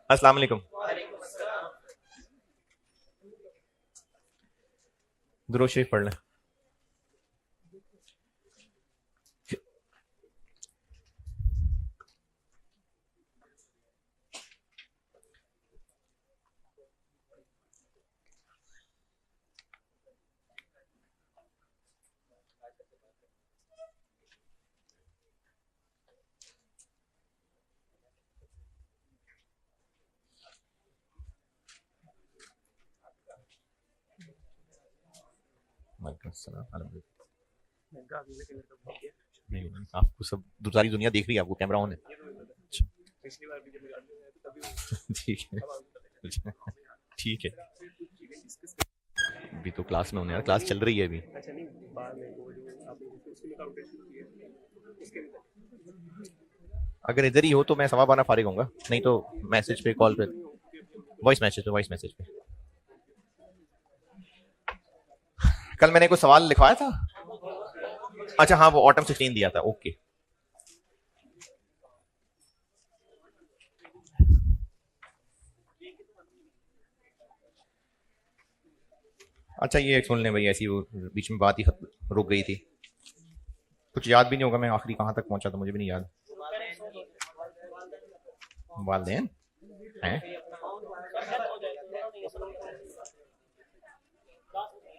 अस्सलाम वालेकुम। दुरूद शरीफ पढ़ लें। नहीं नहीं, आपको सब सारी दुनिया देख रही है, आपको कैमरा ऑन है। अच्छा, ठीक है ठीक है। अभी तो क्लास में होने यार, क्लास चल रही है अभी। अगर इधर ही हो तो मैं 12:15 फारिग होऊंगा, नहीं तो मैसेज पे, कॉल पे, वॉइस मैसेज पे। कल मैंने कोई सवाल लिखवाया था। अच्छा हाँ, वो ऑटम 16 दिया था। ओके। अच्छा ये सुन लें भाई, ऐसी वो बीच में बात ही रुक गई थी। कुछ याद भी नहीं होगा मैं आखिरी कहां तक पहुंचा था, मुझे भी नहीं याद। वालदेन हैं।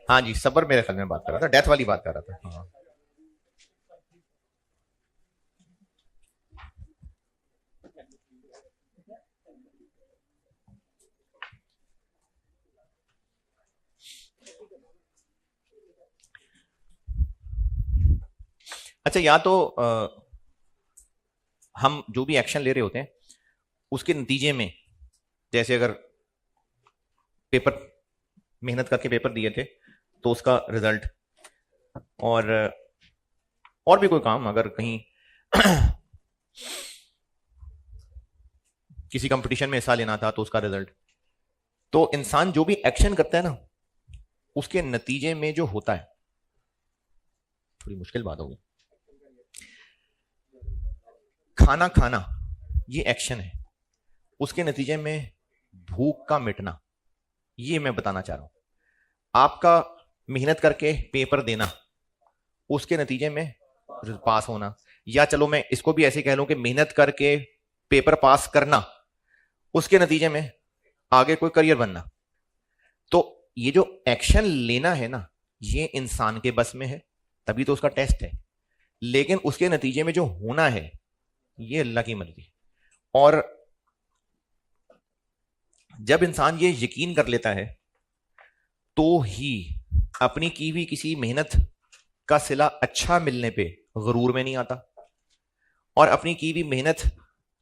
हाँ जी, सबर मेरे ख्याल में बात कर रहा था, डेथ वाली बात कर रहा था। हाँ। अच्छा, या तो हम जो भी एक्शन ले रहे होते हैं उसके नतीजे में, जैसे अगर पेपर मेहनत करके पेपर दिए थे तो उसका रिजल्ट, और भी कोई काम अगर कहीं किसी कंपटीशन में हिस्सा लेना था तो उसका रिजल्ट, तो इंसान जो भी एक्शन करता है ना उसके नतीजे में जो होता है, थोड़ी मुश्किल बात होगी। खाना खाना ये एक्शन है, उसके नतीजे में भूख का मिटना, ये मैं बताना चाह रहा हूं। आपका मेहनत करके पेपर देना, उसके नतीजे में पास होना, या चलो मैं इसको भी ऐसे कह लूं कि मेहनत करके पेपर पास करना, उसके नतीजे में आगे कोई करियर बनना। तो ये जो एक्शन लेना है ना, ये इंसान के बस में है, तभी तो उसका टेस्ट है। लेकिन उसके नतीजे में जो होना है ये अल्लाह की मर्जी। और जब इंसान ये यकीन कर लेता है तो ही अपनी की हुई किसी मेहनत का सिला अच्छा मिलने पे गरूर में नहीं आता, और अपनी की हुई मेहनत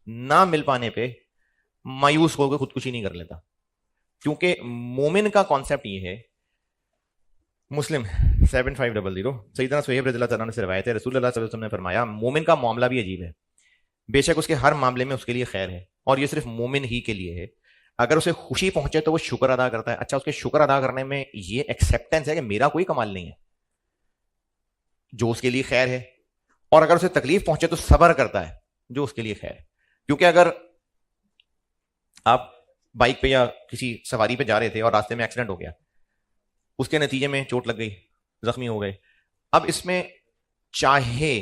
ना मिल पाने पे मायूस होकर खुदकुशी नहीं कर लेता। क्योंकि मोमिन का कॉन्सेप्ट ये है, मुस्लिम 7500 सैयदना सुहैब रज़ियल्लाहु अन्हु से रवायत है, रसूलुल्लाह सल्लल्लाहु अलैहि वसल्लम ने फरमाया, मोमिन का मामला भी अजीब है। बेशक उसके हर मामले में उसके लिए खैर है, और ये सिर्फ मोमिन ही के लिए है। अगर उसे खुशी पहुंचे तो वो शुक्र अदा करता है। अच्छा, उसके शुक्र अदा करने में ये एक्सेप्टेंस है कि मेरा कोई कमाल नहीं है, जो उसके लिए खैर है। और अगर उसे तकलीफ पहुंचे तो सब्र करता है, जो उसके लिए खैर है। क्योंकि अगर आप बाइक पे या किसी सवारी पे जा रहे थे और रास्ते में एक्सीडेंट हो गया, उसके नतीजे में चोट लग गई, जख्मी हो गए, अब इसमें चाहे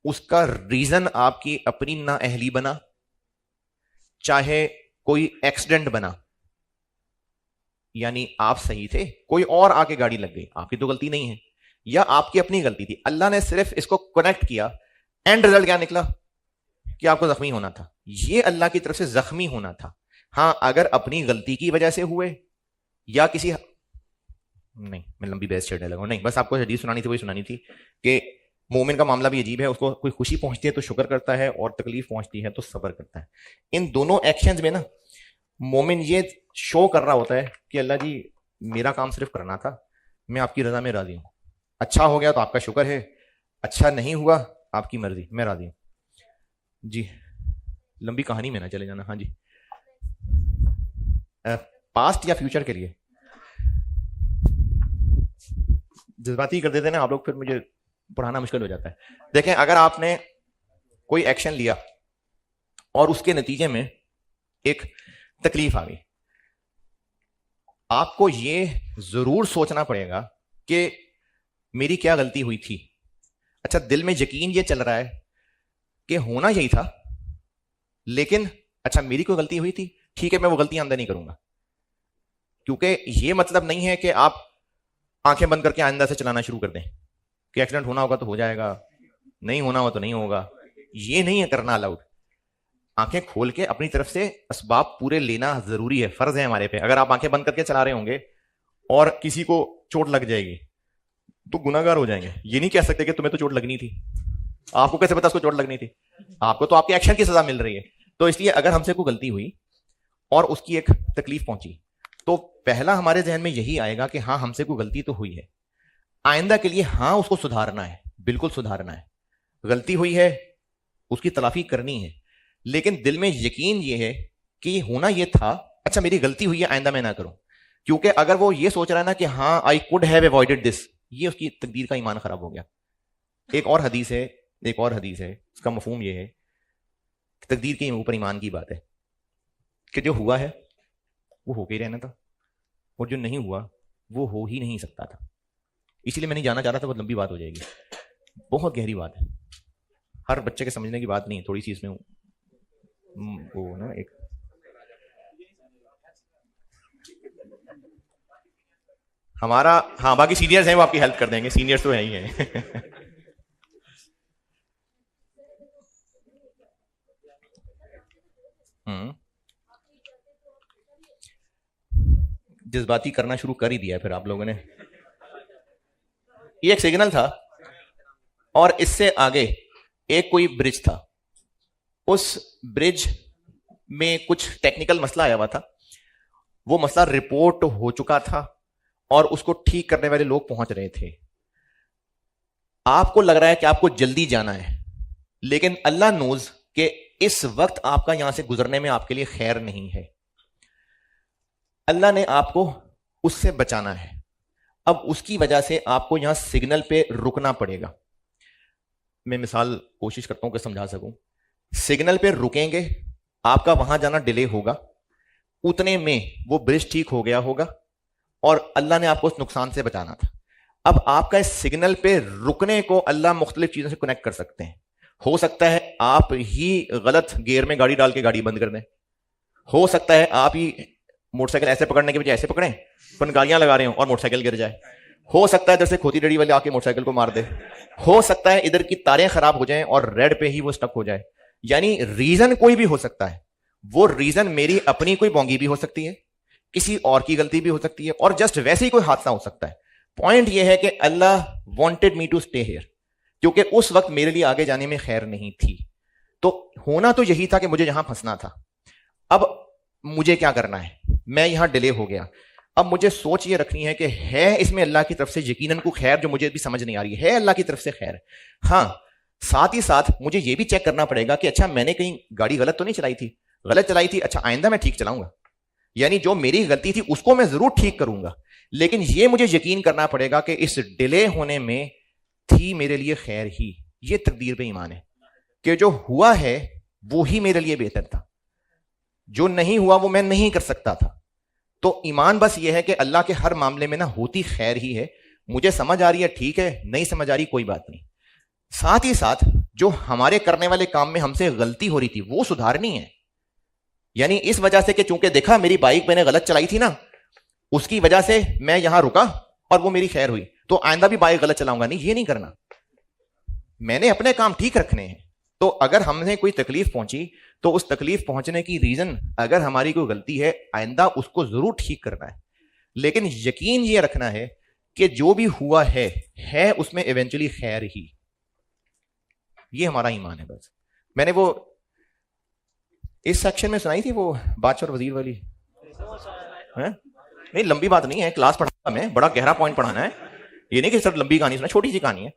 उसका रीजन आपकी अपनी नाअहली बना, चाहे कोई एक्सीडेंट बना, यानी आप सही थे, कोई और आके गाड़ी लग गई, आपकी तो गलती नहीं है, या आपकी अपनी गलती थी, अल्लाह ने सिर्फ इसको कनेक्ट किया, एंड रिजल्ट क्या निकला कि आपको जख्मी होना था। ये अल्लाह की तरफ से जख्मी होना था। हाँ, अगर अपनी गलती की वजह से हुए या किसी, नहीं मैं लंबी बहस छेड़ने लगा, नहीं बस आपको हदीस सुनानी थी, वही सुनानी थी कि मोमिन का मामला भी अजीब है। उसको कोई खुशी पहुंचती है तो शुक्र करता है, और तकलीफ पहुंचती है तो सब्र करता है। इन दोनों एक्शंस में ना मोमिन ये शो कर रहा होता है कि अल्लाह जी, मेरा काम सिर्फ करना था, मैं आपकी रजा में राजी हूं। अच्छा हो गया तो आपका शुक्र है, अच्छा नहीं हुआ आपकी मर्जी, मैं राजी हूं। जी, लंबी कहानी में ना चले जाना। हाँ जी, पास्ट या फ्यूचर के लिए जज्बाती कर देते हैं ना आप लोग, फिर मुझे पढ़ाना मुश्किल हो जाता है। देखें, अगर आपने कोई एक्शन लिया और उसके नतीजे में एक तकलीफ आ गई। आपको ये जरूर सोचना पड़ेगा कि मेरी क्या गलती हुई थी। अच्छा, दिल में यकीन ये चल रहा है कि होना यही था, लेकिन अच्छा मेरी कोई गलती हुई थी, ठीक है मैं वो गलती आंदा नहीं करूंगा। क्योंकि ये मतलब नहीं है कि आप आंखें बंद करके आइंदा से चलाना शुरू कर दें कि एक्सीडेंट होना होगा तो हो जाएगा, नहीं होना हो तो नहीं होगा। ये नहीं है करना अलाउड। आंखें खोल के अपनी तरफ से असबाब पूरे लेना जरूरी है, फर्ज है हमारे पे। अगर आप आंखें बंद करके चला रहे होंगे और किसी को चोट लग जाएगी तो गुनाहगार हो जाएंगे। ये नहीं कह सकते कि तुम्हें तो चोट लगनी थी। आपको कैसे पता उसको चोट लगनी थी? आपको तो आपके एक्शन की सजा मिल रही है। तो इसलिए अगर हमसे कोई गलती हुई और उसकी एक तकलीफ पहुंची, तो पहला हमारे जहन में यही आएगा कि हाँ हमसे कोई गलती तो हुई है, आइंदा के लिए हाँ उसको सुधारना है, बिल्कुल सुधारना है। गलती हुई है उसकी तलाफी करनी है, लेकिन दिल में यकीन ये है कि होना ये था, अच्छा मेरी गलती हुई है आइंदा मैं ना करूं। क्योंकि अगर वो ये सोच रहा है ना कि हाँ I could have avoided this, ये उसकी तकदीर का ईमान खराब हो गया। एक और हदीस है, इसका मफहूम ये है कि तकदीर के ऊपर ईमान की बात है कि जो हुआ है वो होके ही रहना था, और जो नहीं हुआ वो हो ही नहीं सकता था। इसीलिए मैं नहीं जाना चाह रहा था, बहुत लंबी बात हो जाएगी, बहुत गहरी बात है, हर बच्चे के समझने की बात नहीं है, थोड़ी सी इसमें वो ना एक हमारा, हाँ बाकी सीनियर्स हैं वो आपकी हेल्प कर देंगे, सीनियर्स तो है ही हैं। जज्बाती करना शुरू कर ही दिया फिर आप लोगों ने। ये एक सिग्नल था और इससे आगे एक कोई ब्रिज था, उस ब्रिज में कुछ टेक्निकल मसला आया हुआ था, वो मसला रिपोर्ट हो चुका था और उसको ठीक करने वाले लोग पहुंच रहे थे। आपको लग रहा है कि आपको जल्दी जाना है, लेकिन अल्लाह नोज कि इस वक्त आपका यहां से गुजरने में आपके लिए खैर नहीं है। अल्लाह ने आपको उससे बचाना है। अब उसकी वजह से आपको यहां सिग्नल पे रुकना पड़ेगा। मैं मिसाल कोशिश करता हूं कि समझा सकूं। सिग्नल पे रुकेंगे, आपका वहां जाना डिले होगा, उतने में वो ब्रिज ठीक हो गया होगा और अल्लाह ने आपको उस नुकसान से बचाना था। अब आपका इस सिग्नल पे रुकने को अल्लाह मुख्तलिफ चीजों से कनेक्ट कर सकते हैं। हो सकता है आप ही गलत गियर में गाड़ी डाल के गाड़ी बंद कर दें, हो सकता है आप ही मोटरसाइकिल ऐसे पकड़ने के बजाय ऐसे पकड़ें, गालियां लगा रहे हो और मोटरसाइकिल गिर जाए, हो सकता है इधर से खोती रेडी वाले आके मोटरसाइकिल को मार दे, हो सकता है इधर की तारें खराब हो जाएं और रेड पे ही वो स्टक हो जाए। यानी रीजन कोई भी हो सकता है। वो रीजन मेरी अपनी कोई बोंगी भी हो सकती है, किसी और की गलती भी हो सकती है, और जस्ट वैसे ही कोई हादसा हो सकता है। पॉइंट यह है कि Allah wanted me to stay here, क्योंकि उस वक्त मेरे लिए आगे जाने में खैर नहीं थी। तो होना तो यही था कि मुझे यहां फंसना था। अब मुझे क्या करना है, मैं यहां डिले हो गया। अब मुझे सोच ये रखनी है कि है इसमें अल्लाह की तरफ से यकीनन को खैर, जो मुझे भी समझ नहीं आ रही है अल्लाह की तरफ से खैर। हाँ, साथ ही साथ मुझे ये भी चेक करना पड़ेगा कि अच्छा मैंने कहीं गाड़ी गलत तो नहीं चलाई थी, गलत चलाई थी, अच्छा आइंदा मैं ठीक चलाऊंगा। यानी जो मेरी गलती थी उसको मैं जरूर ठीक करूंगा, लेकिन ये मुझे यकीन करना पड़ेगा कि इस डिले होने में थी मेरे लिए खैर ही। ये तकदीर पे ईमान है कि जो हुआ है वो ही मेरे लिए बेहतर था, जो नहीं हुआ वो मैं नहीं कर सकता था। तो ईमान बस ये है कि अल्लाह के हर मामले में ना होती खैर ही है। मुझे समझ आ रही है ठीक है, नहीं समझ आ रही कोई बात नहीं। साथ ही साथ जो हमारे करने वाले काम में हमसे गलती हो रही थी वो सुधारनी है। यानी इस वजह से कि चूंकि देखा मेरी बाइक मैंने गलत चलाई थी ना, उसकी वजह से मैं यहां रुका और वो मेरी खैर हुई, तो आइंदा भी बाइक गलत चलाऊंगा नहीं, ये नहीं करना। मैंने अपने काम ठीक रखने हैं। तो अगर हमने कोई तकलीफ पहुंची तो उस तकलीफ पहुंचने की रीजन अगर हमारी कोई गलती है, आइंदा उसको जरूर ठीक करना है। लेकिन यकीन ये रखना है कि जो भी हुआ है उसमें इवेंचुअली खैर ही। ये हमारा ईमान है। बस मैंने वो इस सेक्शन में सुनाई थी वो बादशाह और वजीर वाली है? नहीं लंबी बात नहीं है, क्लास पढ़ाना मैं, बड़ा गहरा पॉइंट पढ़ाना है। ये नहीं कि सर लंबी कहानी सुना, छोटी सी कहानी है।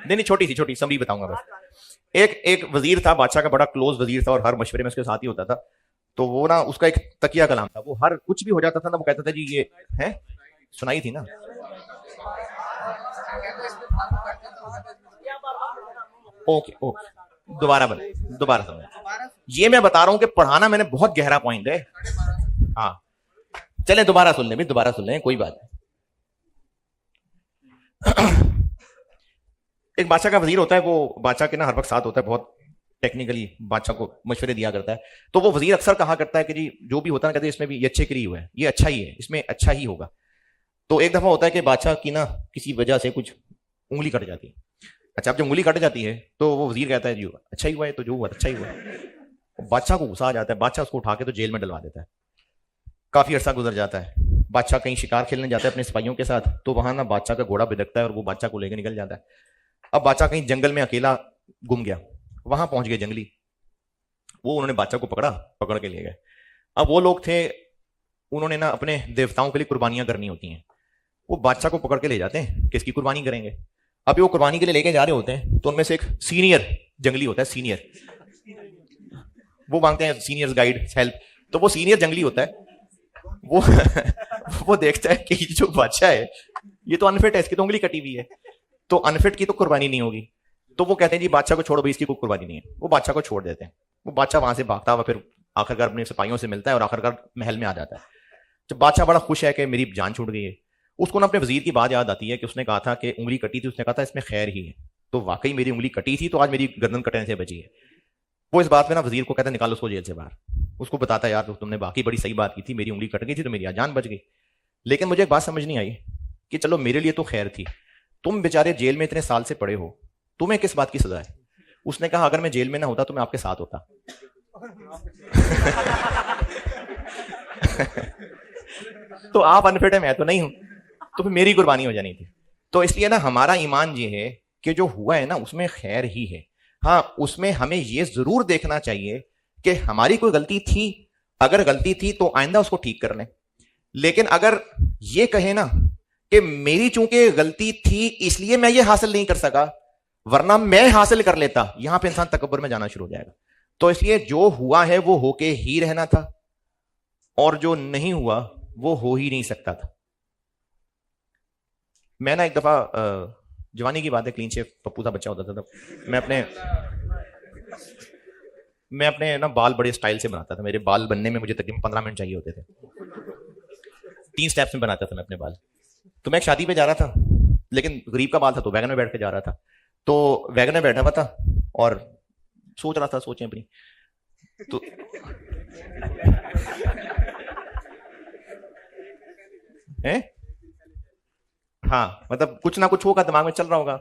नहीं छोटी समरी बताऊंगा बस। एक वजीर था, बादशाह का बड़ा क्लोज वजीर था और हर मशवरे में उसके साथ ही होता था। तो वो ना उसका एक तकिया कलाम था, वो हर कुछ भी हो जाता था ना वो कहता था जी ये है, सुनाई थी ना। ओके दोबारा समझ। ये मैं बता रहा हूं कि पढ़ाना मैंने बहुत गहरा पॉइंट है। हाँ चले दोबारा सुन लें, दोबारा सुन लें, कोई बात नहीं। एक बादशाह का वजीर होता है, वो बादशाह के ना हर वक्त साथ होता है, बहुत टेक्निकली बादशाह को मशवरे दिया करता है। तो वो वजीर अक्सर कहा करता है कि जी जो भी होता है, कहते हैं इसमें भी ये अच्छे के लिए हुआ है, ये अच्छा ही है, इसमें अच्छा ही होगा। तो एक दफा होता है कि बादशाह की ना किसी वजह से कुछ उंगली कट जाती है। अच्छा, अब जब उंगली कट जाती है तो वो वजीर कहता है जी अच्छा ही हुआ है, तो जो हुआ अच्छा ही हुआ है। बादशाह को गुस्सा आ जाता है, बादशाह उसको उठा के तो जेल में डलवा देता है। काफी अरसा गुजर जाता है, बादशाह कहीं शिकार खेलने जाता है अपने सिपाहियों के साथ, तो वहां ना बादशाह का घोड़ा बिदकता है और वो बादशाह को लेकर निकल जाता है। अब बादशाह कहीं जंगल में अकेला गुम गया, वहां पहुंच गए जंगली, वो उन्होंने बादशाह को पकड़ के ले गए। अब वो लोग थे, उन्होंने ना अपने देवताओं के लिए कुर्बानियां करनी होती हैं, वो बादशाह को पकड़ के ले जाते हैं, किसकी कुर्बानी करेंगे। अब वो कुर्बानी के लिए लेके जा रहे होते हैं, तो उनमें से एक सीनियर जंगली होता है, सीनियर, वो मांगते हैं सीनियर्स गाइड हेल्प। तो वो सीनियर जंगली होता है, वो वो देखता है कि जो बादशाह है ये तो अनफिट है, इसकी तो उंगली कटी हुई है, तो अनफिट की तो कुर्बानी नहीं होगी। तो वो कहते हैं जी बादशाह को छोड़ो भाई, इसकी कोई कुर्बानी नहीं है। वो बादशाह को छोड़ देते हैं। वो बादशाह वहां से भागता हुआ फिर आखिरकार अपने सिपाहियों से मिलता है और आखिरकार महल में आ जाता है। जब बादशाह बड़ा खुश है कि मेरी जान छूट गई है, उसको ना अपने वजीर की बात याद आती है कि उसने कहा था कि उंगली कटी थी, उसने कहा था इसमें खैर ही है, तो वाकई मेरी उंगली कटी थी, तो आज मेरी गर्दन कटने से बची है। वो इस बात में ना वजीर को कहता है निकालो उसको जेल से बाहर। उसको बताता है यार तुमने बाकी बड़ी सही बात की थी, मेरी उंगली कट गई थी तो मेरी जान बच गई। लेकिन मुझे एक बात समझ नहीं आई कि चलो मेरे लिए तो खैर थी, तुम बेचारे जेल में इतने साल से पड़े हो, तुम्हें किस बात की सजा है। उसने कहा अगर मैं जेल में ना होता तो मैं आपके साथ होता। तो आप अनफिट है, मैं तो नहीं हूं, तो फिर मेरी कुर्बानी हो जानी थी। तो इसलिए ना हमारा ईमान ये है कि जो हुआ है ना उसमें खैर ही है। हाँ, उसमें हमें ये जरूर देखना चाहिए कि हमारी कोई गलती थी, अगर गलती थी तो आइंदा उसको ठीक कर लें। लेकिन अगर ये कहे ना कि मेरी चूंकि गलती थी इसलिए मैं ये हासिल नहीं कर सका, वरना मैं हासिल कर लेता, यहां पे इंसान तकब्बुर में जाना शुरू हो जाएगा। तो इसलिए जो हुआ है वो होके ही रहना था, और जो नहीं हुआ वो हो ही नहीं सकता था। मैं ना एक दफा जवानी की बात है, क्लीन शेव पप्पू सा बच्चा होता था, तब मैं अपने ना बाल बड़े स्टाइल से बनाता था। मेरे बाल बनने में मुझे तकरीबन 15 मिनट चाहिए होते थे। 3 स्टेप्स में बनाता था मैं अपने बाल। तो मैं एक शादी पे जा रहा था, लेकिन गरीब का बाल था तो वैगन में बैठ के जा रहा था। तो वैगन में बैठा हुआ था और सोच रहा था सोचें अपनी, तो है हाँ, मतलब कुछ ना कुछ होगा, दिमाग में चल रहा होगा।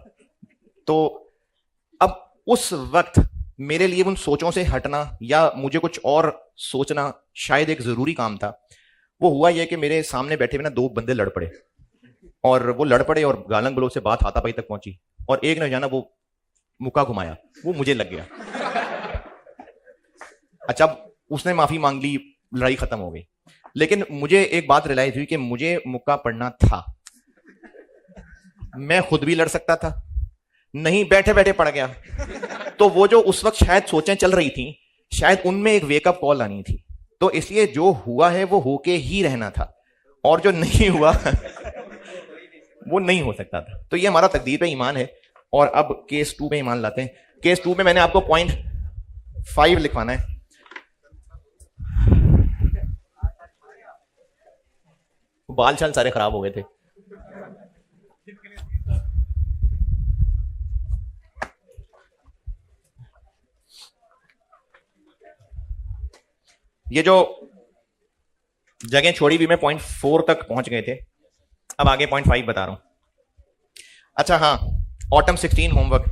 तो अब उस वक्त मेरे लिए उन सोचों से हटना या मुझे कुछ और सोचना शायद एक जरूरी काम था। वो हुआ यह कि मेरे सामने बैठे हुए ना 2 बंदे लड़ पड़े, और वो लड़ पड़े और गालन गलोच से बात हाथापाई तक पहुंची, और एक ने जाना वो मुक्का घुमाया, वो मुझे लग गया। अच्छा, उसने माफी मांग ली, लड़ाई खत्म हो गई। लेकिन मुझे एक बात रियलाइज हुई कि मुझे मुक्का पड़ना था। मैं खुद भी लड़ सकता था, नहीं बैठे बैठे पड़ गया। तो वो जो उस वक्त शायद सोचें चल रही थी, शायद उनमें एक वेकअप कॉल आनी थी। तो इसलिए जो हुआ है वो होके ही रहना था, और जो नहीं हुआ वो नहीं हो सकता था। तो ये हमारा तकदीर पे ईमान है। और अब केस 2 में ईमान लाते हैं। केस 2 में मैंने आपको पॉइंट 5 लिखवाना है। बाल छाल सारे खराब हो गए थे। ये जो जगह छोड़ी भी मैं पॉइंट 4 तक पहुंच गए थे, अब आगे पॉइंट 5 बता रहा हूं। अच्छा हाँ, ऑटम 16 होमवर्क,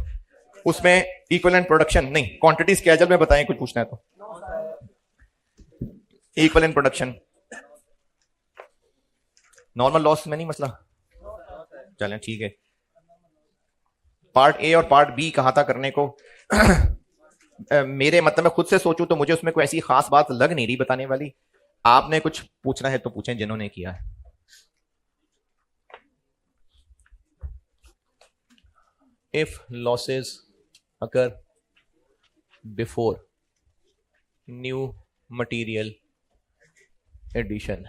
उसमें इक्विवेलेंट प्रोडक्शन नहीं, क्वांटिटी स्केड्यूल में बताएं, कुछ पूछना है तो। इक्विवेलेंट प्रोडक्शन, नॉर्मल लॉस में नहीं मसला, चलें ठीक है। पार्ट ए और पार्ट बी कहा था करने को। मेरे मतलब मैं खुद से सोचूं तो मुझे उसमें कोई ऐसी खास बात लग नहीं रही बताने वाली। आपने कुछ पूछना है तो पूछें जिन्होंने किया है। If losses occur before new material addition,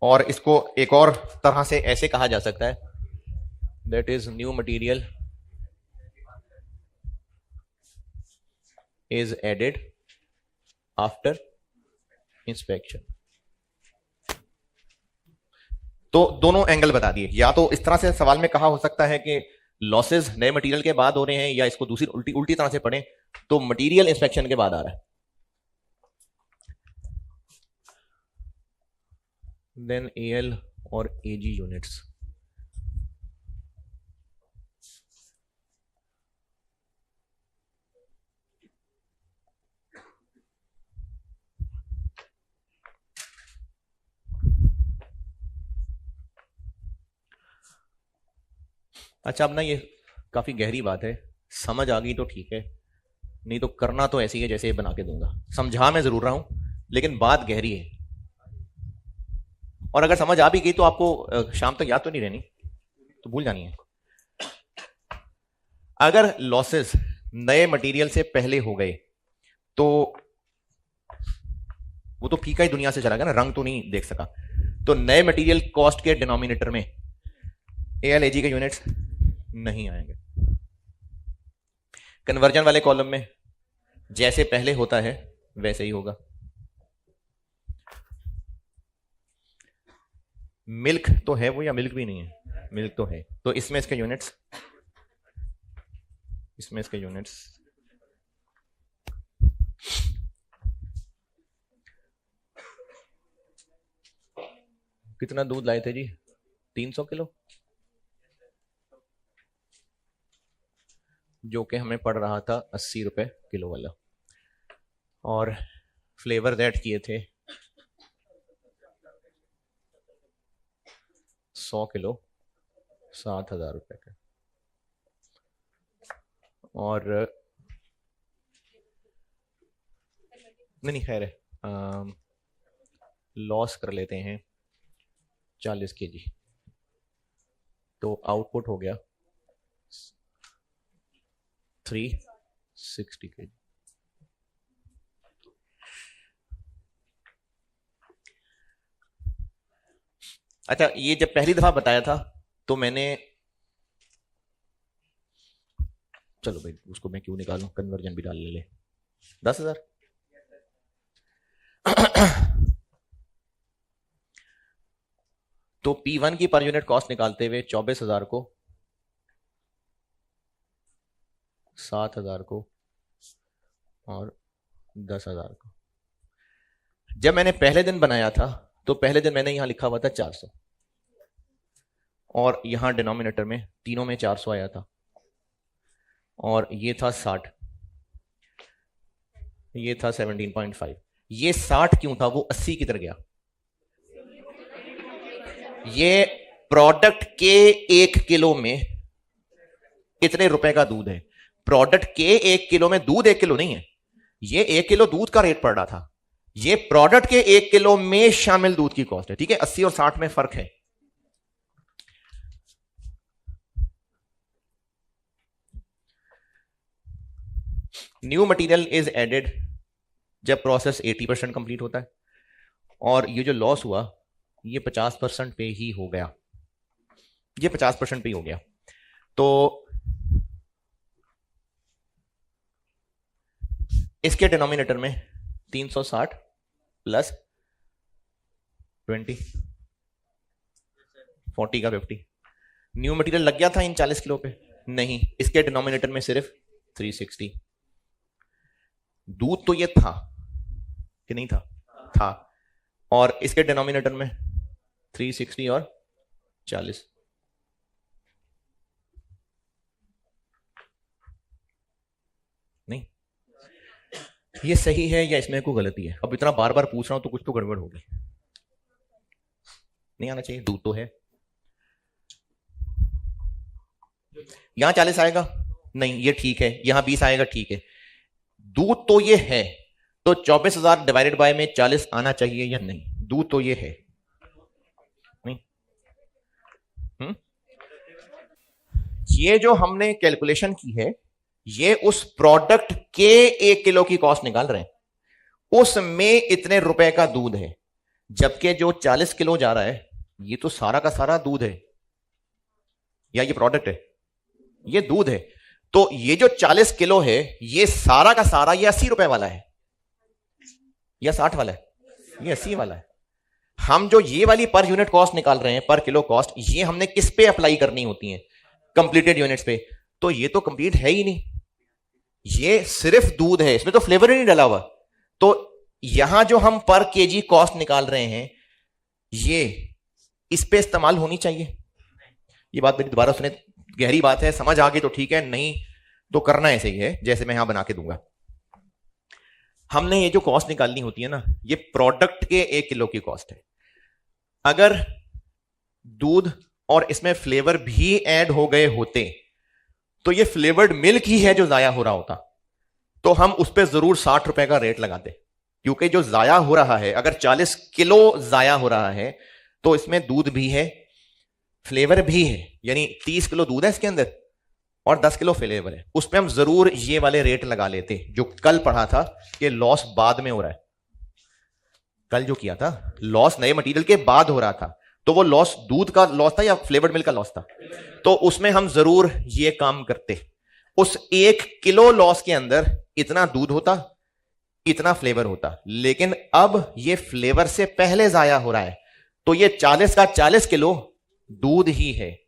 और इसको एक और तरह से ऐसे कहा जा सकता है, that is new material is added after inspection. तो दोनों एंगल बता दिए। या तो इस तरह से सवाल में कहा हो सकता है कि लॉसेस नए मटेरियल के बाद हो रहे हैं, या इसको दूसरी उल्टी उल्टी तरह से पढ़ें तो मटेरियल इंस्पेक्शन के बाद आ रहा है। देन एएल और एजी यूनिट्स। अच्छा, अब ना ये काफी गहरी बात है, समझ आ गई तो ठीक है, नहीं तो करना तो ऐसी है जैसे बना के दूंगा। समझा मैं जरूर रहा हूं लेकिन बात गहरी है, और अगर समझ आ भी गई तो आपको शाम तक याद तो नहीं रहनी, तो भूल जानी है। अगर लॉसेस नए मटेरियल से पहले हो गए तो वो तो फीका ही दुनिया से चला गया ना, रंग तो नहीं देख सका। तो नए मटेरियल कॉस्ट के डिनोमिनेटर में एएल एजी के यूनिट्स नहीं आएंगे। कन्वर्जन वाले कॉलम में जैसे पहले होता है वैसे ही होगा। मिल्क तो है वो, या मिल्क भी नहीं है? मिल्क तो है, तो इसमें इसके यूनिट्स, इसमें इसके यूनिट्स कितना दूध लाए थे जी? 300 किलो, जो कि हमें पड़ रहा था 80 रुपए किलो वाला, और फ्लेवर दैट किए थे 100 किलो 7,000 रुपए के। और नहीं खैर है, लॉस कर लेते हैं 40 केजी, तो आउटपुट हो गया 360 केजी। अच्छा, ये जब पहली दफा बताया था तो मैंने, चलो भाई उसको मैं क्यों निकालूं, कन्वर्जन भी डाल ले 10,000। तो P1 की पर यूनिट कॉस्ट निकालते हुए 24,000 को, 7,000 को और 10,000 को। जब मैंने पहले दिन बनाया था तो पहले दिन मैंने यहां लिखा हुआ था 400, और यहां डिनोमिनेटर में तीनों में 400 आया था, और ये था 60, ये था 17.5। ये 60 क्यों था? वो 80 किधर गया? ये प्रोडक्ट के 1 किलो में कितने रुपए का दूध है? प्रोडक्ट के 1 किलो में दूध 1 किलो नहीं है, ये 1 किलो दूध का रेट पड़ रहा था, ये प्रोडक्ट के 1 किलो में शामिल दूध की कॉस्ट है। ठीक है, 80 और 60 में फर्क है। न्यू मटेरियल इज एडेड जब प्रोसेस 80% कंप्लीट होता है, और ये जो लॉस हुआ ये 50% पे ही हो गया, ये 50% पे ही हो गया। तो इसके डिनोमिनेटर में 360 प्लस 20, 40 का 50। न्यू मटेरियल लग गया था इन 40 किलो पे? नहीं, इसके डिनोमिनेटर में सिर्फ 360। दूध तो ये था कि नहीं था? था। और इसके डिनोमिनेटर में 360 और 40। नहीं, ये सही है या इसमें कोई गलती है? अब इतना बार बार पूछ रहा हूं तो कुछ तो गड़बड़ होगी। नहीं आना चाहिए, दूध तो है। यहां 40 आएगा? नहीं, ये ठीक है। यहां 20 आएगा? ठीक है। दूध तो ये है, तो 24,000 डिवाइडेड बाय में 40 आना चाहिए या नहीं? दूध तो ये है। नहीं, ये जो हमने कैलकुलेशन की है ये उस प्रोडक्ट के 1 किलो की कॉस्ट निकाल रहे हैं, उसमें इतने रुपए का दूध है, जबकि जो 40 किलो जा रहा है ये तो सारा का सारा दूध है, या ये प्रोडक्ट है? ये दूध है। तो ये जो 40 किलो है ये सारा का सारा ये 80 रुपए वाला है या 60 वाला है? ये 80 वाला है। हम जो ये वाली पर यूनिट कॉस्ट निकाल रहे हैं, पर किलो कॉस्ट, ये हमने किस पे अप्लाई करनी होती है? कंप्लीटेड यूनिट्स पे। तो ये तो कंप्लीट है ही नहीं, ये सिर्फ दूध है, इसमें तो फ्लेवर ही नहीं डाला हुआ। तो यहां जो हम पर केजी कॉस्ट निकाल रहे हैं ये इस पे इस्तेमाल होनी चाहिए। ये बात मेरी दोबारा सुने, गहरी बात है, समझ आ गई तो ठीक है, नहीं तो करना ऐसे ही है जैसे मैं यहां बना के दूंगा। हमने ये जो कॉस्ट निकालनी होती है ना, ये प्रोडक्ट के 1 किलो की कॉस्ट है। अगर दूध और इसमें फ्लेवर भी ऐड हो गए होते तो ये फ्लेवर्ड मिल्क ही है जो जाया हो रहा होता, तो हम उस पर जरूर 60 रुपए का रेट लगाते, क्योंकि जो जाया हो रहा है, अगर 40 किलो जाया हो रहा है तो इसमें दूध भी है, फ्लेवर भी है, यानी 30 किलो दूध है इसके अंदर और 10 किलो फ्लेवर है। उस पर हम जरूर ये वाले रेट लगा लेते जो कल पढ़ा था कि लॉस बाद में हो रहा है। कल जो किया था लॉस नए मटेरियल के बाद हो रहा था, तो वो लॉस दूध का लॉस था या फ्लेवर्ड मिल्क का लॉस था? तो उसमें हम जरूर ये काम करते। उस 1 किलो लॉस के अंदर इतना दूध होता, इतना फ्लेवर होता, लेकिन अब ये फ्लेवर से पहले जाया हो रहा है, तो ये 40 का 40 किलो दूध ही है,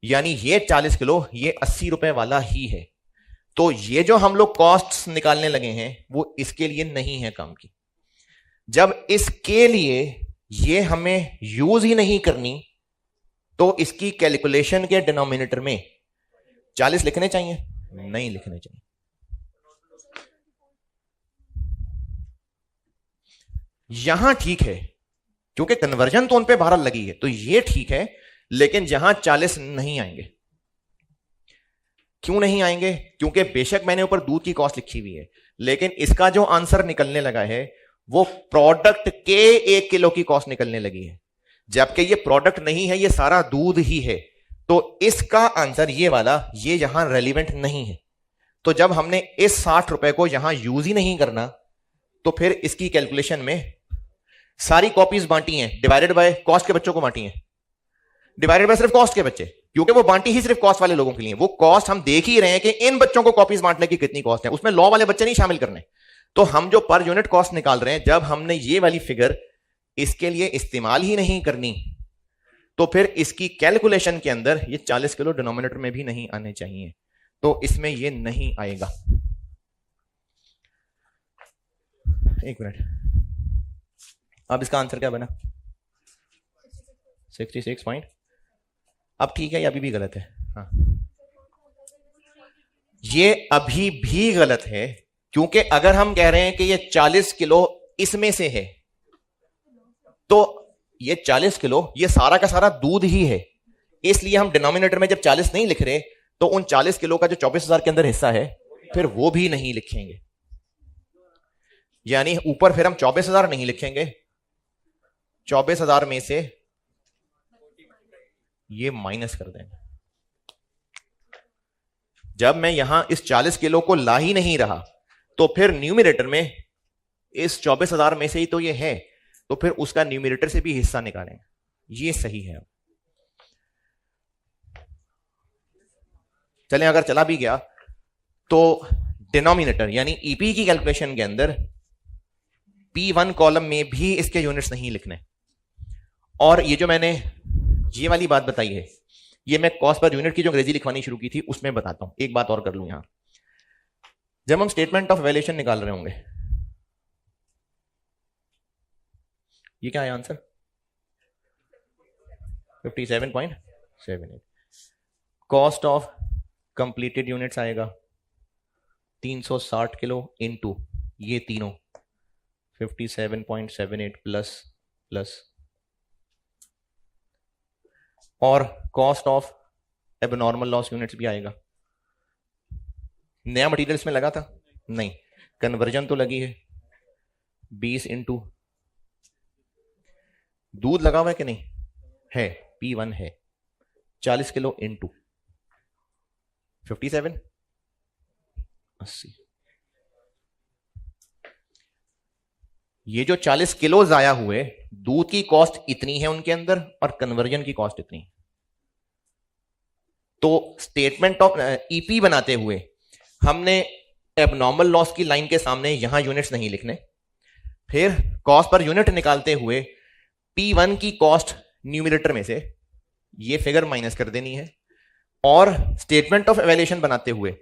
यानी ये 40 किलो ये 80 रुपए वाला ही है। तो ये जो हम लोग कॉस्ट्स निकालने लगे हैं वो इसके लिए नहीं है काम की। जब इसके लिए ये हमें यूज ही नहीं करनी तो इसकी कैलकुलेशन के डिनोमिनेटर में 40 लिखने चाहिए? नहीं लिखने चाहिए। यहां ठीक है क्योंकि कन्वर्जन तो उन पे बहरहाल लगी है, तो ये ठीक है, लेकिन जहां 40 नहीं आएंगे। क्यों नहीं आएंगे? क्योंकि बेशक मैंने ऊपर दूध की कॉस्ट लिखी हुई है, लेकिन इसका जो आंसर निकलने लगा है वो प्रोडक्ट के 1 किलो की कॉस्ट निकलने लगी है, जबकि ये प्रोडक्ट नहीं है, ये सारा दूध ही है। तो इसका आंसर ये वाला ये यहां रेलिवेंट नहीं है। तो जब हमने इस 60 रुपए को यहां यूज ही नहीं करना तो फिर इसकी कैलकुलेशन में सारी कॉपीज बांटी हैं, डिवाइडेड बाय कॉस्ट के बच्चों को बांटी हैं, डिवाइडेड बाय सिर्फ कॉस्ट के बच्चे, क्योंकि वो बांटी ही सिर्फ कॉस्ट वाले लोगों के लिए। वो कॉस्ट हम देख ही रहे हैं कि इन बच्चों को कॉपीज बांटने की कितनी कॉस्ट है, उसमें लॉ वाले बच्चे नहीं शामिल करने। तो हम जो पर यूनिट कॉस्ट निकाल रहे हैं, जब हमने ये वाली फिगर इसके लिए इस्तेमाल ही नहीं करनी तो फिर इसकी कैलकुलेशन के अंदर ये 40 किलो डिनोमिनेटर में भी नहीं आने चाहिए, तो इसमें ये नहीं आएगा। एक मिनट, अब इसका आंसर क्या बना? 66 पॉइंट। अब ठीक है, ये अभी भी गलत है। हाँ, ये अभी भी गलत है, क्योंकि अगर हम कह रहे हैं कि ये 40 किलो इसमें से है तो ये 40 किलो ये सारा का सारा दूध ही है, इसलिए हम डिनोमिनेटर में जब 40 नहीं लिख रहे तो उन 40 किलो का जो 24,000 के अंदर हिस्सा है फिर वो भी नहीं लिखेंगे। यानी ऊपर फिर हम 24,000 नहीं लिखेंगे, 24,000 में से ये माइनस कर देंगे। जब मैं यहां इस 40 किलो को ला ही नहीं रहा तो फिर न्यूमिनेटर में इस 24,000 में से ही तो ये है, तो फिर उसका न्यूमिनेटर से भी हिस्सा निकालेंगे। ये सही है। चलें, अगर चला भी गया तो डिनोमिनेटर यानी ईपी की कैलकुलेशन के अंदर P1 कॉलम में भी इसके यूनिट्स नहीं लिखने। और ये जो मैंने ये वाली बात बताई है, ये मैं कॉस्ट पर यूनिट की जो अंग्रेजी लिखवानी शुरू की थी उसमें बताता हूं। एक बात और कर लूं, यहां जब हम स्टेटमेंट ऑफ वैल्यूएशन निकाल रहे होंगे, ये क्या है answer? 57.78। Cost of completed units आएगा 360 किलो इनटू ये तीनों 57.78 प्लस और cost of abnormal loss units भी आएगा। नया मटेरियल इसमें लगा था? नहीं, कन्वर्जन तो लगी है 20 इंटू दूध लगा हुआ है कि नहीं है, P1 है 40 किलो इंटू 57 80। ये जो 40 किलो जाया हुए, दूध की कॉस्ट इतनी है उनके अंदर और कन्वर्जन की कॉस्ट इतनी है। तो स्टेटमेंट ऑफ ईपी बनाते हुए हमने एबनॉर्मल लॉस की लाइन के सामने यहां यूनिट्स नहीं लिखने, फिर कॉस्ट पर यूनिट निकालते हुए P1 की कॉस्ट न्यूमिनेटर में से ये फिगर माइनस कर देनी है, और स्टेटमेंट ऑफ एवेल्यूएशन बनाते हुए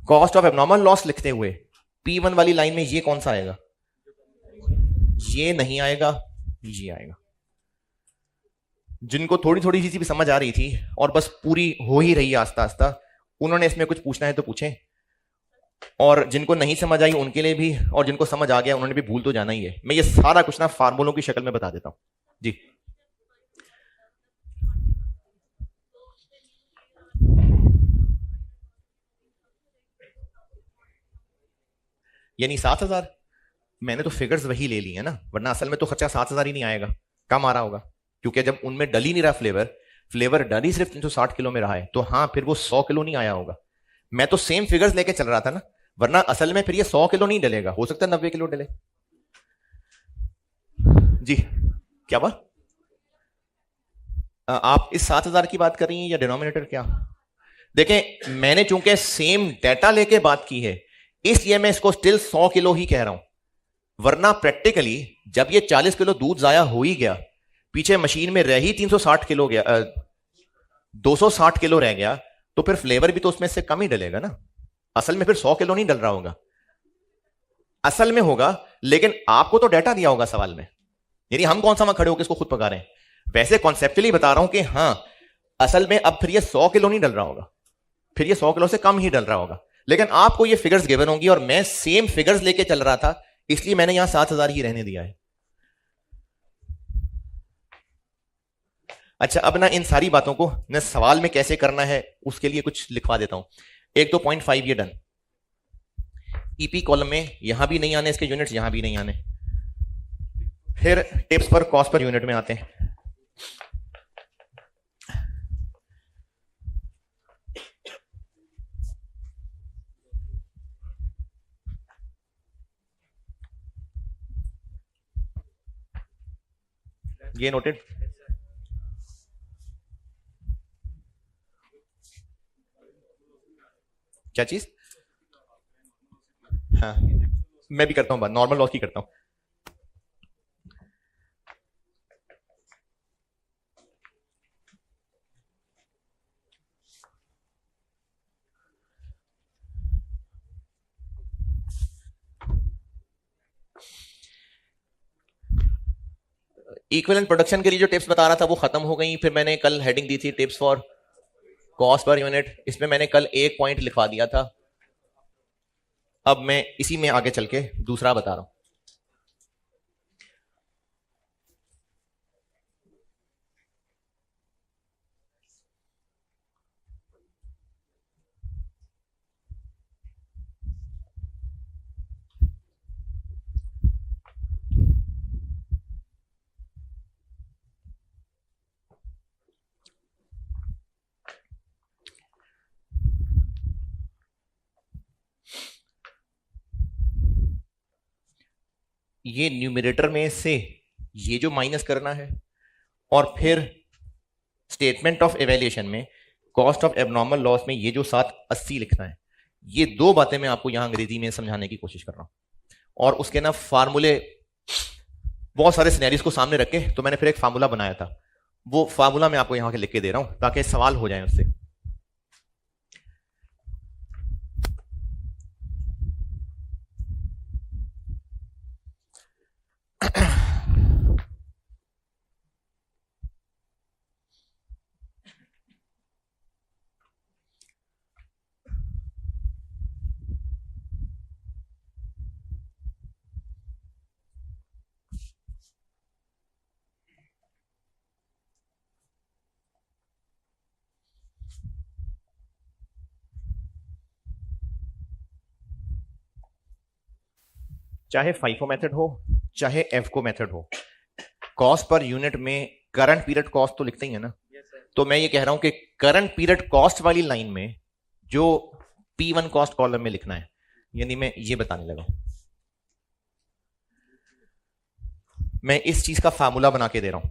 कॉस्ट ऑफ एबनॉर्मल लॉस लिखते हुए P1 वाली लाइन में ये कौन सा आएगा? ये नहीं आएगा, ये आएगा। जिनको थोड़ी थोड़ी सी भी समझ आ रही थी और बस पूरी हो ही रही है आस्ता आस्ता, उन्होंने इसमें कुछ पूछना है तो पूछें, और जिनको नहीं समझ आई उनके लिए भी, और जिनको समझ आ गया उन्होंने भी भूल तो जाना ही है। मैं ये सारा कुछ ना फार्मूलों की शक्ल में बता देता हूं जी। यानी 7,000, मैंने तो फिगर्स वही ले ली है ना, वरना असल में तो खर्चा 7,000 ही नहीं आएगा, कम आ रहा होगा, क्योंकि जब उनमें डल ही नहीं रहा फ्लेवर डल ही सिर्फ 360 किलो में रहा है, तो हाँ फिर वो 100 किलो नहीं आया होगा। मैं तो सेम फिगर्स लेके चल रहा था ना, वरना असल में फिर ये 100 किलो नहीं डलेगा, हो सकता है 90 किलो डले। जी क्या बात, आप इस 7,000 की बात कर रही हैं या डिनोमिनेटर? क्या देखें, मैंने चूंकि सेम डेटा लेके बात की है इसलिए मैं इसको स्टिल 100 किलो ही कह रहा हूं, वरना प्रैक्टिकली जब ये 40 किलो दूध जाया हो ही गया, पीछे मशीन में रह ही 360 किलो गया, 260 किलो रह गया, तो फिर फ्लेवर भी तो उसमें से कम ही डलेगा ना। असल में फिर 100 किलो नहीं डल रहा होगा, असल में होगा, लेकिन आपको तो डेटा दिया होगा सवाल में, यानी हम कौन सा वहां खड़े होकर इसको खुद पका रहे हैं। वैसे कॉन्सेप्चुअली बता रहा हूं कि हाँ असल में अब फिर ये 100 किलो नहीं डल रहा होगा, फिर ये 100 किलो से कम ही डल रहा होगा, लेकिन आपको ये फिगर्स गिवन होंगी और मैं सेम फिगर्स लेके चल रहा था, इसलिए मैंने यहां 7,000 ही रहने दिया है। अच्छा, अब ना इन सारी बातों को न सवाल में कैसे करना है उसके लिए कुछ लिखवा देता हूं। एक तो 0.5 ये डन, ईपी कॉलम में यहां भी नहीं आने इसके यूनिट्स, यहां भी नहीं आने। फिर टिप्स पर कॉस्ट पर यूनिट में आते हैं। ये नोटेड, क्या चीज? हाँ मैं भी करता हूं बात, नॉर्मल लॉस की करता हूं। इक्विवेलेंट प्रोडक्शन के लिए जो टिप्स बता रहा था वो खत्म हो गई। फिर मैंने कल हेडिंग दी थी tips for cost per unit, इसमें मैंने कल एक पॉइंट लिखवा दिया था, अब मैं इसी में आगे चल के दूसरा बता रहा हूं। ये न्यूमरेटर में से ये जो माइनस करना है, और फिर स्टेटमेंट ऑफ एवेल्यूएशन में कॉस्ट ऑफ एबनॉर्मल लॉस में ये जो 780 लिखना है, ये दो बातें मैं आपको यहां अंग्रेजी में समझाने की कोशिश कर रहा हूं। और उसके ना फार्मूले, बहुत सारे सिनेरियोस को सामने रख के तो मैंने फिर एक फार्मूला बनाया था, वो फार्मूला मैं आपको यहां के लिख के दे रहा हूं ताकि सवाल हो जाए उससे। चाहे फाइफो मेथड हो चाहे एफको मेथड हो, कॉस्ट पर यूनिट में करंट पीरियड कॉस्ट तो लिखते ही है ना। तो मैं ये कह रहा हूं कि करंट पीरियड कॉस्ट वाली लाइन में जो P1 कॉस्ट कॉलम में लिखना है, यानी मैं ये बताने लगा, मैं इस चीज का फार्मूला बना के दे रहा हूं।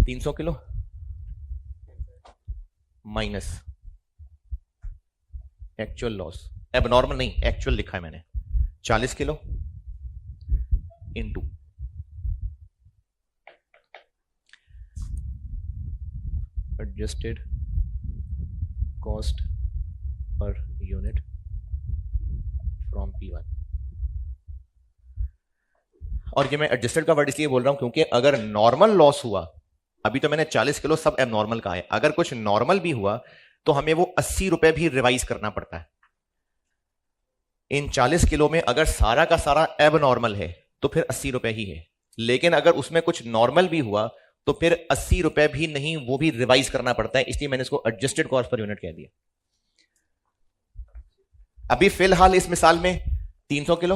300 kilo minus actual loss, abnormal नहीं एक्चुअल लिखा है मैंने, 40 kilo into adjusted cost per unit from P1। और ये मैं एडजस्टेड का वर्ड इसलिए बोल रहा हूं क्योंकि अगर नॉर्मल लॉस हुआ, अभी तो मैंने 40 किलो सब एबनॉर्मल का है, अगर कुछ नॉर्मल भी हुआ तो हमें वो 80 रुपए भी रिवाइज करना पड़ता है। इन 40 किलो में अगर सारा का सारा एबनॉर्मल है तो फिर 80 रुपए ही है, लेकिन अगर उसमें कुछ नॉर्मल भी हुआ तो फिर 80 रुपए भी नहीं, वो भी रिवाइज करना पड़ता है, इसलिए मैंने इसको एडजस्टेड कॉस्ट पर यूनिट कह दिया। अभी फिलहाल इस मिसाल में 300 किलो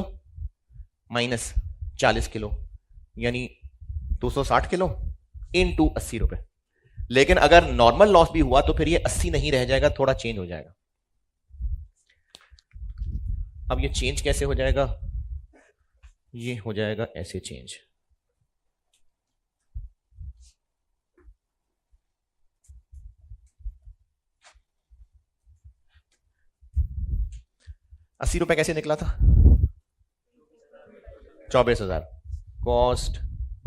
माइनस 40 किलो यानी 260 किलो इनटू 80 रुपए। लेकिन अगर नॉर्मल लॉस भी हुआ तो फिर ये 80 नहीं रह जाएगा, थोड़ा चेंज हो जाएगा। अब ये चेंज कैसे हो जाएगा, ये हो जाएगा ऐसे चेंज। ₹80 कैसे निकला था, 24,000 कॉस्ट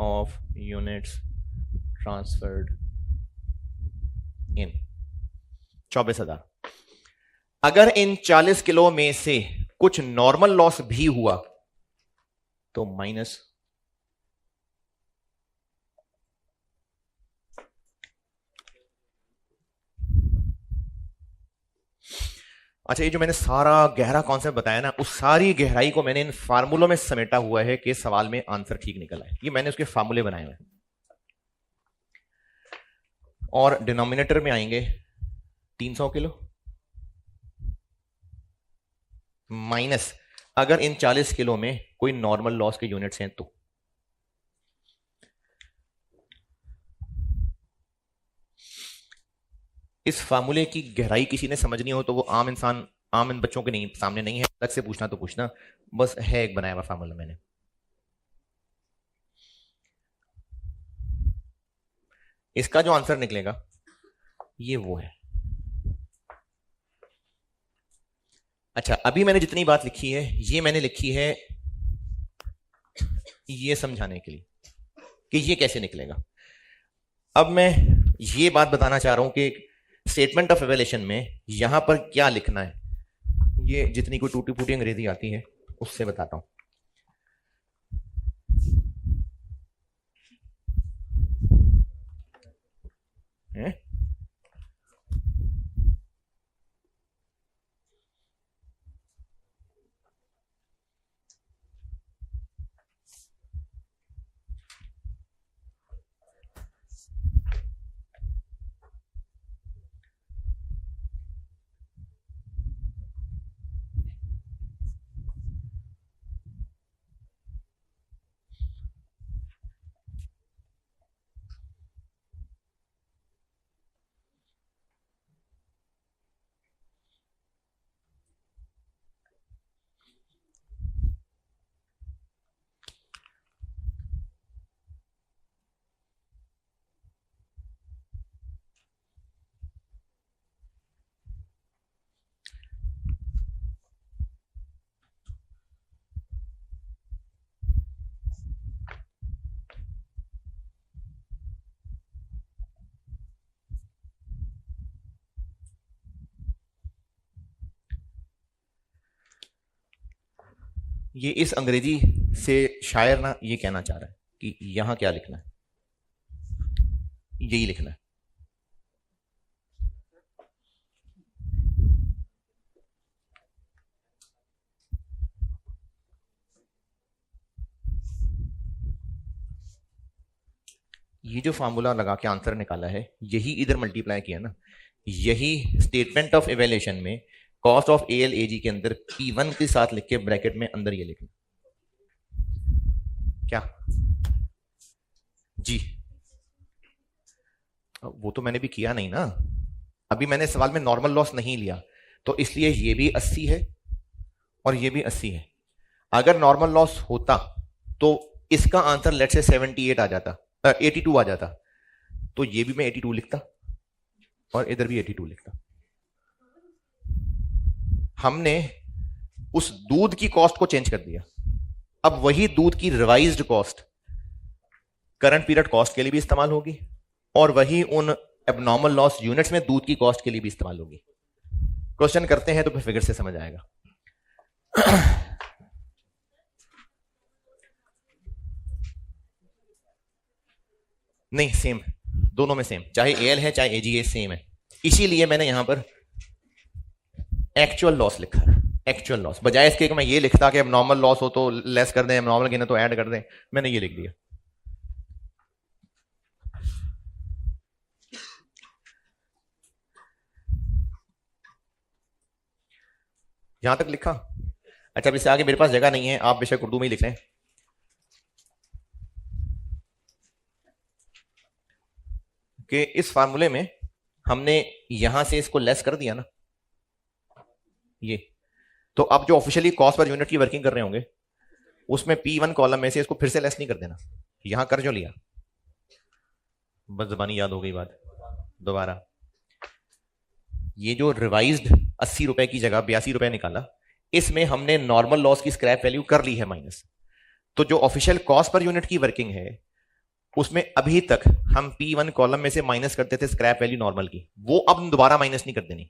ऑफ यूनिट्स ट्रांसफर्ड इन 24,000। अगर इन 40 किलो में से कुछ नॉर्मल लॉस भी हुआ तो माइनस अच्छा, ये जो मैंने सारा गहरा कॉन्सेप्ट बताया ना, उस सारी गहराई को मैंने इन फार्मूलों में समेटा हुआ है कि सवाल में आंसर ठीक निकला है। ये मैंने उसके फार्मूले बनाए हुए हैं। और डिनोमिनेटर में आएंगे 300 किलो माइनस अगर इन 40 किलो में कोई नॉर्मल लॉस के यूनिट्स हैं तो इस फार्मूले की गहराई किसी ने समझनी हो तो वो आम इंसान, आम इन बच्चों के नहीं सामने नहीं है, अलग से पूछना तो पूछना, बस है एक बनाया हुआ फार्मूला मैंने। इसका जो आंसर निकलेगा ये वो है। अच्छा, अभी मैंने जितनी बात लिखी है ये मैंने लिखी है ये समझाने के लिए कि ये कैसे निकलेगा। अब मैं ये बात बताना चाह रहा हूं कि स्टेटमेंट ऑफ इवैल्यूएशन में यहां पर क्या लिखना है, ये जितनी कोई टूटी फूटी अंग्रेजी आती है उससे बताता हूं। ये इस अंग्रेजी से शायर ना ये कहना चाह रहा है कि यहां क्या लिखना है, यही लिखना है। ये जो फॉर्मूला लगा के आंसर निकाला है यही इधर मल्टीप्लाई किया ना, यही स्टेटमेंट ऑफ इवैल्यूएशन में कॉस्ट ऑफ ALAG के अंदर P1 के साथ लिख के ब्रैकेट में अंदर ये लिखना। क्या जी, वो तो मैंने भी किया नहीं ना, अभी मैंने सवाल में नॉर्मल लॉस नहीं लिया तो इसलिए ये भी 80 है और ये भी 80 है। अगर नॉर्मल लॉस होता तो इसका आंसर लेट्स से 78 आ जाता, 82 आ जाता, तो ये भी मैं 82 लिखता और इधर भी 82 लिखता। हमने उस दूध की कॉस्ट को चेंज कर दिया। अब वही दूध की revised cost current period cost के लिए भी इस्तेमाल होगी और वही उन एबनॉर्मल लॉस यूनिट्स में दूध की कॉस्ट के लिए भी इस्तेमाल होगी। क्वेश्चन करते हैं तो फिर फिगर से समझ आएगा। नहीं, सेम, दोनों में सेम, चाहे एल है चाहे एजीए सेम है। इसीलिए मैंने यहां पर एक्चुअल लॉस लिखा है, एक्चुअल लॉस, बजाय इसके कि मैं ये लिखता कि एबनॉर्मल लॉस हो तो लेस कर दें, एबनॉर्मल गेन है तो ऐड कर दें, मैंने ये लिख दिया। यहां तक लिखा। अच्छा, अब इससे आगे मेरे पास जगह नहीं है, आप बेशक उर्दू में ही लिख लें। कि इस फार्मूले में हमने यहां से इसको लेस कर दिया ना, ये तो अब जो ऑफिशियली कॉस्ट पर यूनिट की वर्किंग कर रहे होंगे उसमें P1 कॉलम में से इसको फिर से लेस नहीं कर देना। यहां कर जो लिया, बस जबानी याद हो गई बात। दोबारा ये जो रिवाइज्ड 80 रुपए की जगह 82 रुपए निकाला, इसमें हमने नॉर्मल लॉस की स्क्रैप वैल्यू कर ली है माइनस। तो जो ऑफिशियल कॉस्ट पर यूनिट की वर्किंग है उसमें अभी तक हम P1 कॉलम में से माइनस करते थे स्क्रैप वैल्यू नॉर्मल की, वो अब दोबारा माइनस नहीं कर देनी।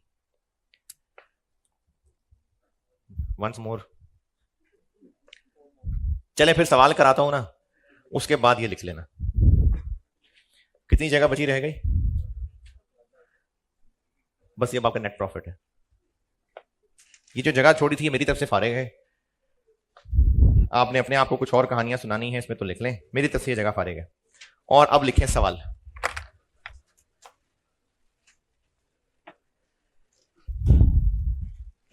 वंस मोर, चले फिर सवाल कराता हूं ना, उसके बाद ये लिख लेना। कितनी जगह बची रह गई? बस ये अब आपका नेट प्रॉफिट है। ये जो जगह छोड़ी थी मेरी तरफ से फारिग है। आपने अपने आप को कुछ और कहानियां सुनानी है इसमें तो लिख लें, मेरी तरफ से ये जगह फारिग है। और अब लिखें सवाल।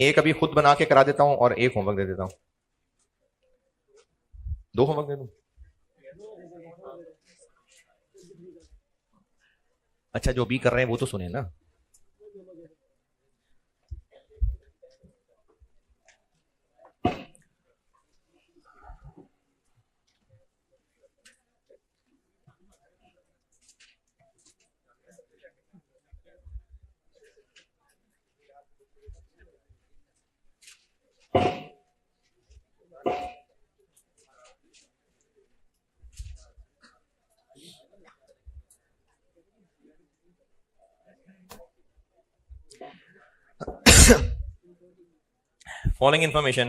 एक अभी खुद बना के करा देता हूं और एक होमवर्क दे देता हूं। 2 होमवर्क दे दूं? अच्छा, जो भी कर रहे हैं वो तो सुने ना। Following information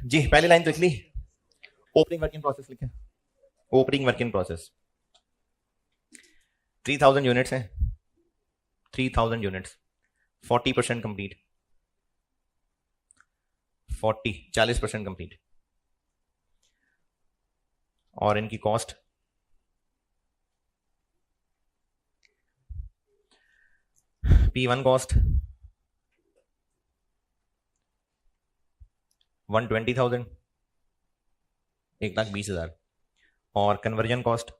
जी, पहली लाइन तो लिख ली। ओपनिंग वर्क इन प्रोसेस लिखें। Opening work in process 3000 units हैं। 3000 यूनिट्स 40% कंप्लीट, 40% कंप्लीट। और इनकी कॉस्ट P1 कॉस्ट 120,000, 1,20,000। और conversion cost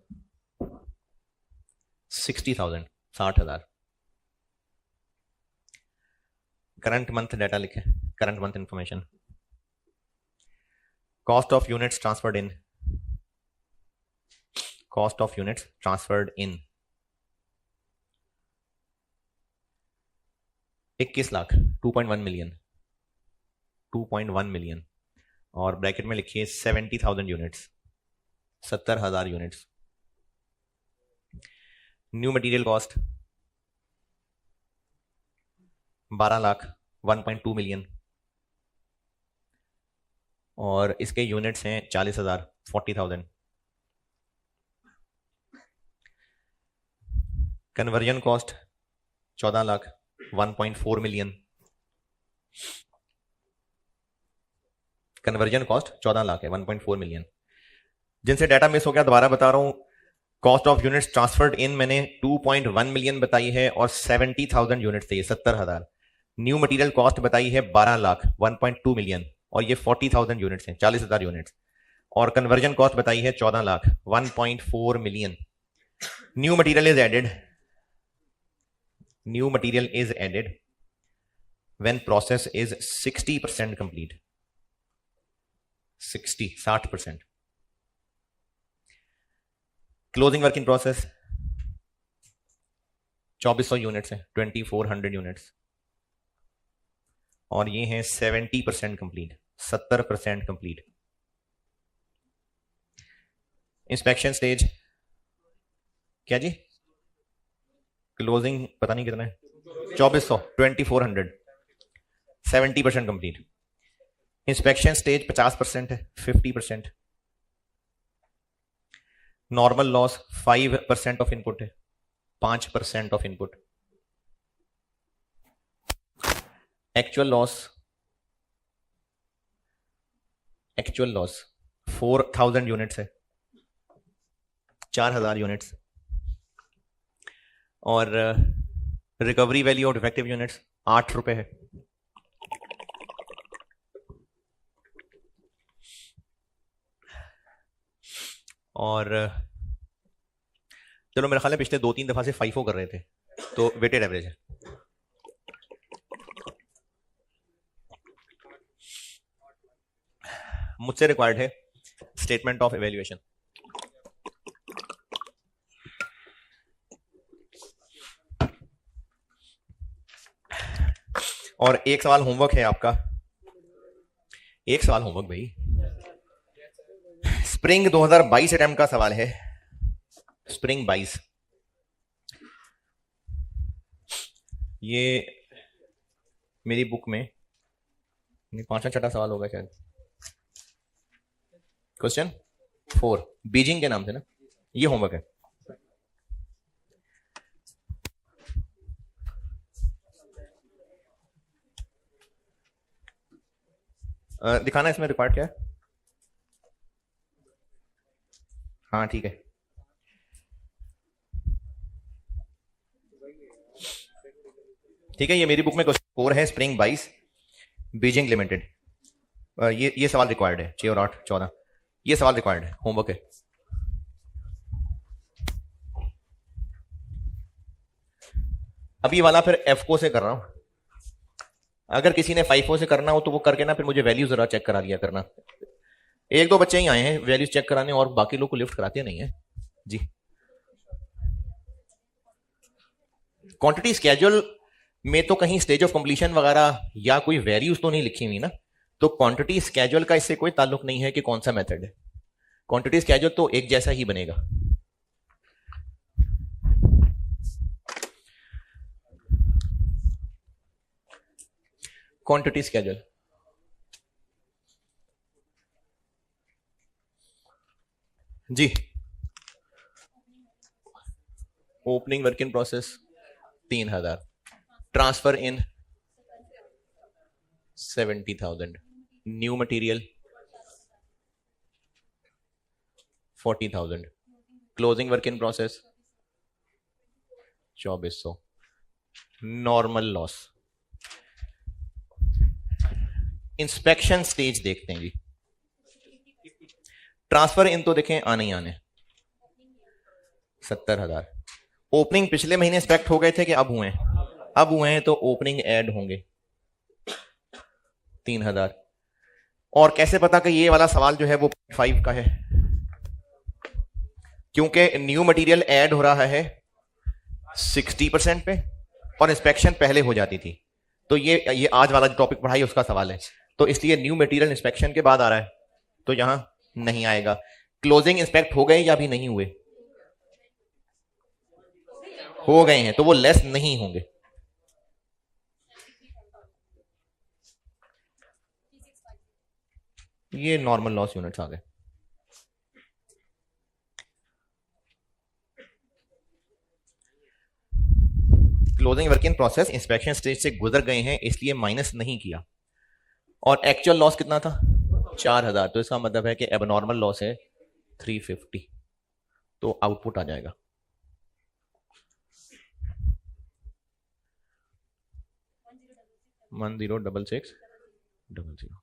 60,000, 60,000। Current month data लिखे, current month information cost of units transferred in, cost of units transferred in 21 lakh, 2.1 million, 2.1 million, और bracket में लिखिए 70,000 units, 70,000 units. New material cost 12 lakh, 1.2 million, और इसके units हैं 40,000, 40,000। Conversion cost 14 lakh, 1.4 million, conversion cost 14 lakh है, 1.4 million. जिनसे data miss हो गया दोबारा बता रहा हूं, कॉस्ट ऑफ यूनिट्स ट्रांसफर्ड इन मैंने 2.1 मिलियन बताई है और 70,000 यूनिट्स थे, 70,000। न्यू मटेरियल कॉस्ट बताई है 12 लाख, 1.2 मिलियन, और ये 40,000 यूनिट्स हैं, 40,000 यूनिट्स। और कन्वर्जन कॉस्ट बताई है 14 lakh, 1.4 million. New material is added, new material is added when process is 60% complete, 60% closing work in process 2400 units हैं, 2400 यूनिट्स, और ये हैं 70% कंप्लीट, 70% कंप्लीट। इंस्पेक्शन स्टेज क्या जी, क्लोजिंग पता नहीं कितना है, 2400, 2400, 70% कंप्लीट। इंस्पेक्शन स्टेज 50% है, 50%। नॉर्मल लॉस 5% ऑफ इनपुट है, 5% of input. Actual loss 4,000 units है, 4,000 यूनिट्स। और recovery value of defective units 8 रुपए है। और चलो मेरे ख्याल में पिछले 2-3 दफा से FIFO कर रहे थे, तो वेटेड एवरेज है। मुझसे रिक्वायर्ड है स्टेटमेंट ऑफ इवैल्यूएशन। और एक सवाल होमवर्क है आपका, एक सवाल होमवर्क भाई, स्प्रिंग 2022 अटेम्प्ट का सवाल है, स्प्रिंग 22। ये मेरी बुक में 5वां-6वां सवाल होगा शायद। क्वेश्चन 4 बीजिंग के नाम से ना, ये होमवर्क है। दिखाना इसमें रिक्वायर्ड क्या है। हाँ ठीक है, ठीक है। ये मेरी बुक में क्वेश्चन 4 है, स्प्रिंग 22 बीजिंग लिमिटेड। ये सवाल रिक्वायर्ड है, 6 और 8 14, ये सवाल रिक्वायर्ड है, होमवर्क है। अभी वाला फिर FCO से कर रहा हूं। अगर किसी ने FIFO से करना हो तो वो करके ना फिर मुझे वैल्यू जरा चेक करा लिया करना। 1-2 बच्चे ही आए हैं वैल्यूज चेक कराने, और बाकी लोग को लिफ्ट कराते नहीं है जी। क्वांटिटी स्केड्यूल में तो कहीं स्टेज ऑफ कंप्लीशन वगैरह या कोई वैल्यूज तो नहीं लिखी हुई ना, तो क्वांटिटी स्केड्यूल का इससे कोई ताल्लुक नहीं है कि कौन सा मेथड है। क्वांटिटी स्केड्यूल तो एक जैसा ही बनेगा। क्वांटिटी स्केड्यूल जी, opening work in process 3,000, transfer in 70,000, new material 40,000, closing work in process 2400, normal loss. Inspection stage देखते हैं जी। ट्रांसफर इन तो देखें आने ही आने 70,000। ओपनिंग पिछले महीने इंस्पेक्ट हो गए थे कि अब हुए हैं? अब हुए हैं, तो ओपनिंग ऐड होंगे 3,000। और कैसे पता कि ये वाला सवाल जो है वो 5 का है? क्योंकि न्यू मटेरियल ऐड हो रहा है 60% पे और इंस्पेक्शन पहले हो जाती थी। तो ये आज वाला जो टॉपिक पढ़ाई उसका सवाल है, तो इसलिए न्यू मटेरियल इंस्पेक्शन के बाद आ रहा है, तो यहां नहीं आएगा। क्लोजिंग इंस्पेक्ट हो गए या भी नहीं हुए? हो गए हैं, तो वो लेस नहीं होंगे। ये नॉर्मल लॉस यूनिट्स आ गए। Closing work in process inspection stage से गुजर गए हैं, इसलिए माइनस नहीं किया। और एक्चुअल लॉस कितना था? 4000। तो इसका मतलब है कि एबनॉर्मल लॉस है 350, तो आउटपुट आ जाएगा 106600।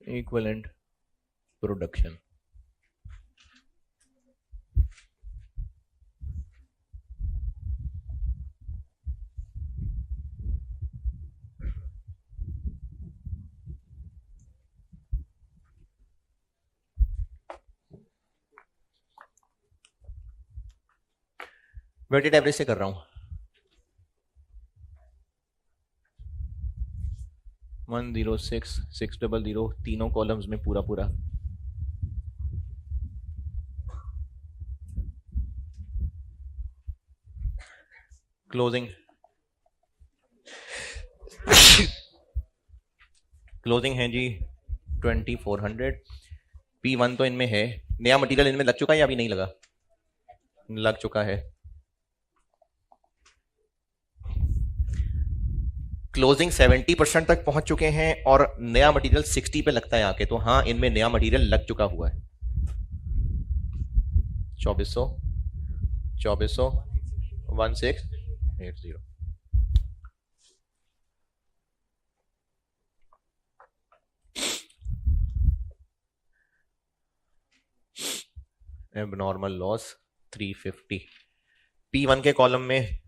Equivalent production. वेटेड एवरेज से कर रहा हूं। 106600, तीनों कॉलम्स में पूरा पूरा। क्लोजिंग क्लोजिंग है जी 2400। P1 तो इनमें है, नया मटेरियल इनमें लग चुका है या अभी नहीं लगा? लग चुका है। क्लोजिंग 70% तक पहुंच चुके हैं और नया मटेरियल 60 पे लगता है आके, तो हाँ इनमें नया मटेरियल लग चुका हुआ है। 2400 1680। Abnormal loss 350। P1 के कॉलम में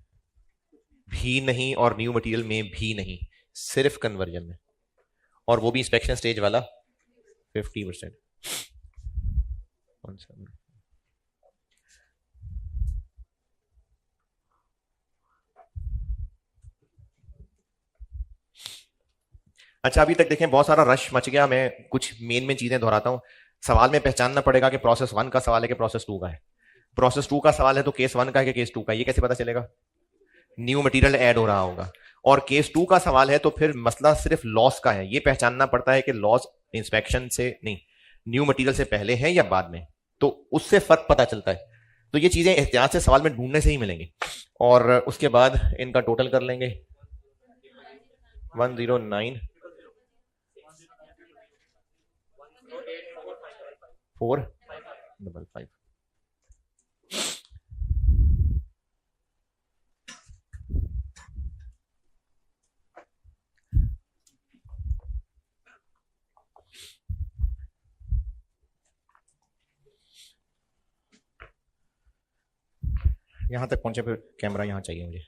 भी नहीं और न्यू मटेरियल में भी नहीं, सिर्फ कन्वर्जन में, और वो भी इंस्पेक्शन स्टेज वाला 50%। अच्छा, अभी तक देखें बहुत सारा रश मच गया, मैं कुछ मेन चीजें दोहराता हूं। सवाल में पहचानना पड़ेगा कि प्रोसेस 1 का सवाल है कि प्रोसेस 2 का है। प्रोसेस 2 का सवाल है तो केस 1 का है कि केस 2 का, ये कैसे पता चलेगा? न्यू मटेरियल ऐड हो रहा होगा। और केस 2 का सवाल है तो फिर मसला सिर्फ लॉस का है, ये पहचानना पड़ता है कि लॉस इंस्पेक्शन से नहीं, न्यू मटेरियल से पहले है या बाद में, तो उससे फर्क पता चलता है। तो ये चीजें एहतियात से सवाल में ढूंढने से ही मिलेंगी। और उसके बाद इनका टोटल कर लेंगे 109 455। यहां तक पहुंचे फिर कैमरा यहां चाहिए मुझे।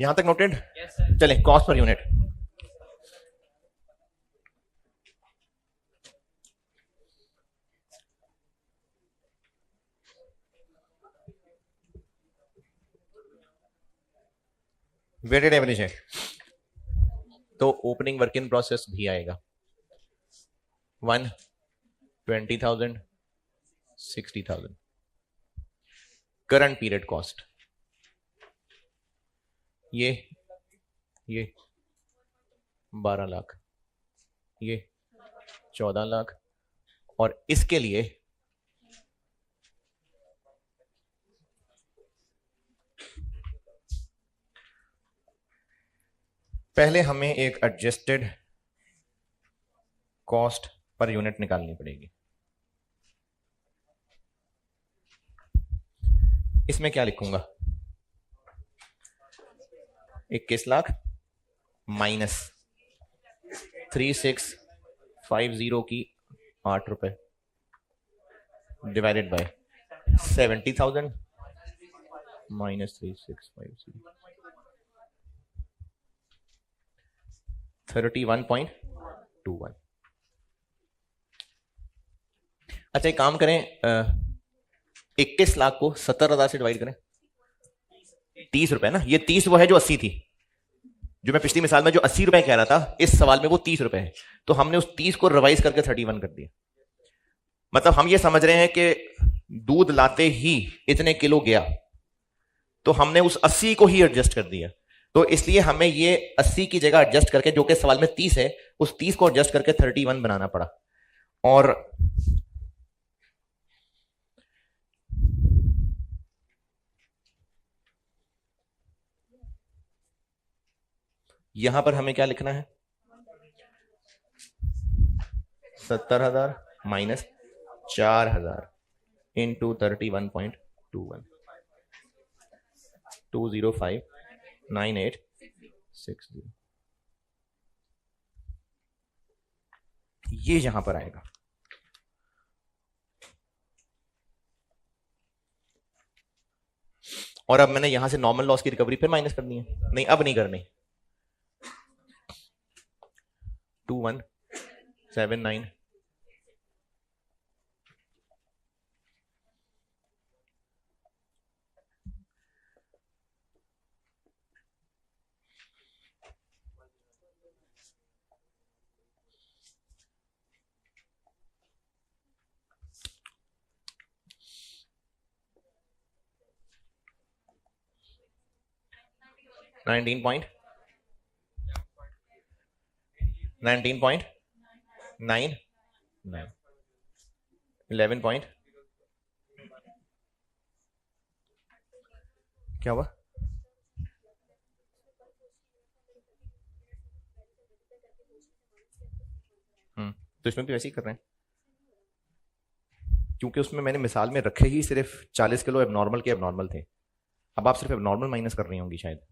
यहां तक नोटेड? चलें, cost per unit. Weighted average है तो ओपनिंग वर्क इन प्रोसेस भी आएगा 1 20,000 60,000। करंट पीरियड कॉस्ट ये 12 लाख, ये 14 लाख, और इसके लिए पहले हमें एक एडजस्टेड कॉस्ट पर यूनिट निकालनी पड़ेगी। इसमें क्या लिखूंगा? 21 लाख माइनस 3650 की 8 रुपए डिवाइडेड बाय 70,000 माइनस 3650 31.21। अच्छा, एक काम करें, 21 लाख को 70,000 से डिवाइड करें। 30 रुपए ना, ये 30 वो है जो 80 थी, जो मैं पिछली मिसाल में जो 80 रुपए कह रहा था, इस सवाल में वो 30 रुपए है। तो हमने उस 30 को रिवाइज करके 31 कर दिया। मतलब हम ये समझ रहे हैं कि दूध लाते ही इतने किलो गया, तो हमने उस 80 को ही एडजस्ट कर दिया। तो इसलिए हमें ये 80 की जगह एडजस्ट करके, जो कि सवाल में 30 है, उस 30 को एडजस्ट करके 31 बनाना पड़ा। और यहां पर हमें क्या लिखना है? 70,000 माइनस 4,000 इंटू 31.21 2059860। ये यहां पर आएगा। और अब मैंने यहां से नॉर्मल लॉस की रिकवरी फिर माइनस करनी है। नहीं, अब नहीं करनी। 2179 19.9 11 पॉइंट क्या हुआ? तो इसमें भी वैसे ही कर रहे हैं, क्योंकि उसमें मैंने मिसाल में रखे ही सिर्फ 40 किलो एबनॉर्मल के एबनॉर्मल थे। अब आप सिर्फ एबनॉर्मल माइनस कर रही होंगी शायद।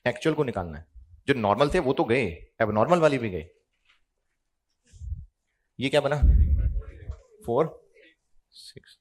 एक्चुअल को निकालना है। जो नॉर्मल थे वो तो गए, एबनॉर्मल वाली भी गए। ये क्या बना? 4 6।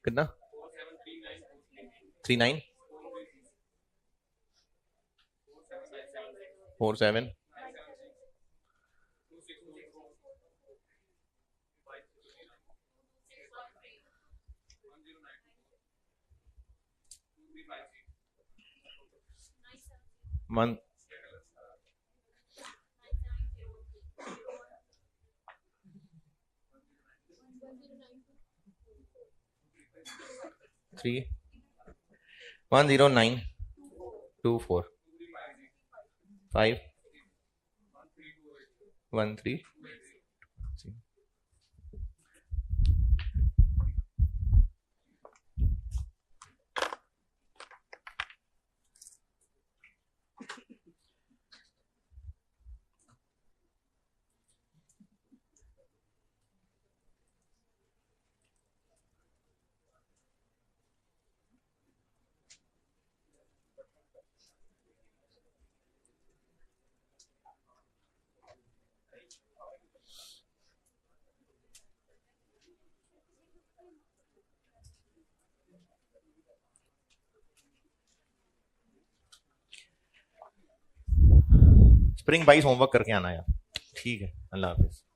कितना? 39 47 1 3 109 24 5 13 स्प्रिंग 22 होमवर्क करके आना यार। ठीक है, अल्लाह हाफिज।